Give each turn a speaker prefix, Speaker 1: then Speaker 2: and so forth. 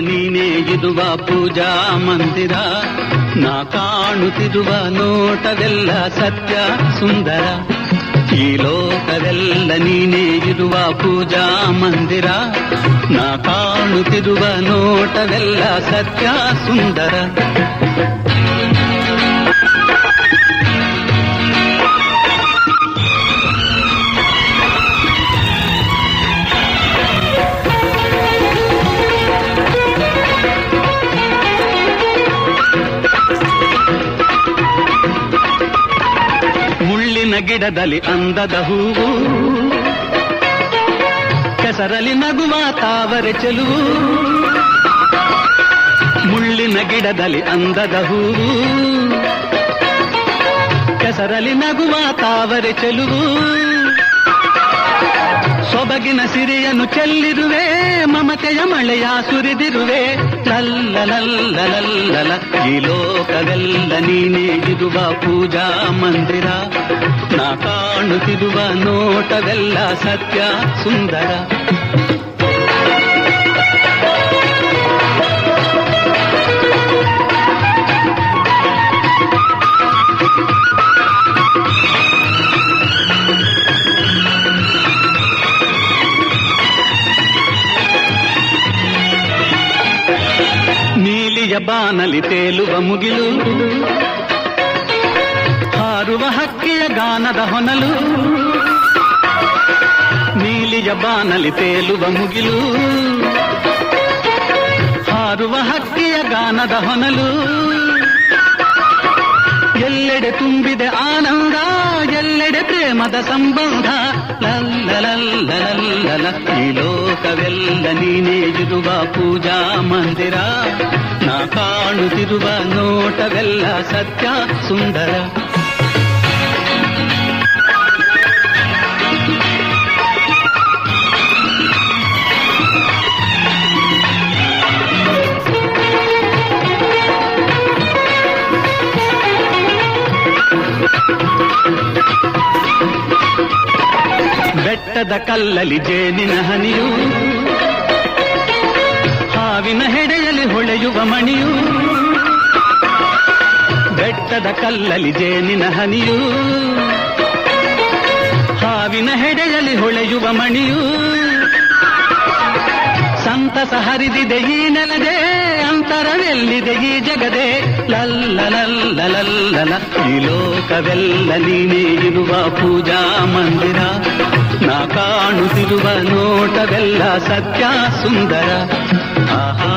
Speaker 1: ನೀನೇ ಇರುವ ಪೂಜಾ ಮಂದಿರ. ನಾ ಕಾಣುತ್ತಿರುವ ನೋಟವೆಲ್ಲ ಸತ್ಯ ಸುಂದರ. ಈ ಲೋಕವೆಲ್ಲ ನೀನೇ ಇರುವ ಪೂಜಾ ಮಂದಿರ. ನಾ ಕಾಣುತ್ತಿರುವ ನೋಟವೆಲ್ಲ ಸತ್ಯ ಸುಂದರ. ಮುಳ್ಳಿನ ಗಿಡದಲ್ಲಿ ಅಂದದ ಹೂವು, ಕೆಸರಲ್ಲಿ ನಗುವ ತಾವರೆ ಚೆಲುವು. ಮುಳ್ಳಿನ ಗಿಡದಲ್ಲಿ ಅಂದದ ಹೂವು, ಕೆಸರಲ್ಲಿ ನಗುವ ತಾವರೆ ಚೆಲುವು. ಸೊಬಗಿನ ಸಿರಿಯನ್ನು ಚೆಲ್ಲಿರುವೆ, ಮಮತೆಯ ಮಳೆಯ ಸುರಿದಿರುವೆ. ಲಲ್ಲಲಲ್ಲಲಲ್ಲಲ ಈ ಲೋಕವೆಲ್ಲ ನೀನೇ ಇರುವ ಪೂಜಾ ಮಂದಿರ. ನಾ ಕಾಣುತ್ತಿರುವ ನೋಟವೆಲ್ಲ ಸತ್ಯ ಸುಂದರ. ನೀಲಿಯ ಬಾನಲಿ ತೇಲುವ ಮುಗಿಲು, ಹಾರುವ ಹಕ್ಕಿಯ ಗಾನದ ಹೊನಲು. ನೀಲಿಯ ಬಾನಲಿ ತೇಲುವ ಮುಗಿಲು, ಹಾರುವ ಹಕ್ಕಿಯ ಗಾನದ ಹೊನಲು. ಎಲ್ಲೆಡೆ ತುಂಬಿದೆ ಆನಂದ, ಎಲ್ಲೆಡೆ ಪ್ರೇಮದ ಸಂಬಂಧ. ಲಲ್ಲಲಲ್ಲಲಲ್ಲಲ ಈ ಲೋಕವೆಲ್ಲ ನೀನೇ ಇರುವ ಪೂಜಾ ಮಂದಿರ. ನಾ ಕಾಣುತ್ತಿರುವ ನೋಟವೆಲ್ಲ ಸತ್ಯ ಸುಂದರ. ಬೆಟ್ಟದ ಕಲ್ಲಲಿ ಜೇನಿನ ಹನಿಯು, ಹಾವಿನ ಹೆಡೆಯಲ್ಲಿ ಹೊಳೆಯುವ ಮಣಿಯು. ಬೆಟ್ಟದ ಕಲ್ಲಲಿ ಜೇನಿನ ಹನಿಯು, ಹಾವಿನ ಹೆಡೆಯಲ್ಲಿ ಹೊಳೆಯುವ ಮಣಿಯು. ಸಂತಸ ಹರಿದಿದೆ ಈ ನೆಲದೆ, ಅಂತರವೆಲ್ಲಿದೆ ಈ ಜಗದೆ. ಲಲ್ಲಲಲ್ಲಲಲ್ಲಲ ಈ ಲೋಕವೆಲ್ಲ ನೀನೇ ಇರುವ ಪೂಜಾ ಮಂದಿರ. ನಾ ಕಾಣುತ್ತಿರುವ ನೋಟವೆಲ್ಲ ಸತ್ಯ ಸುಂದರ. ಆಹಾ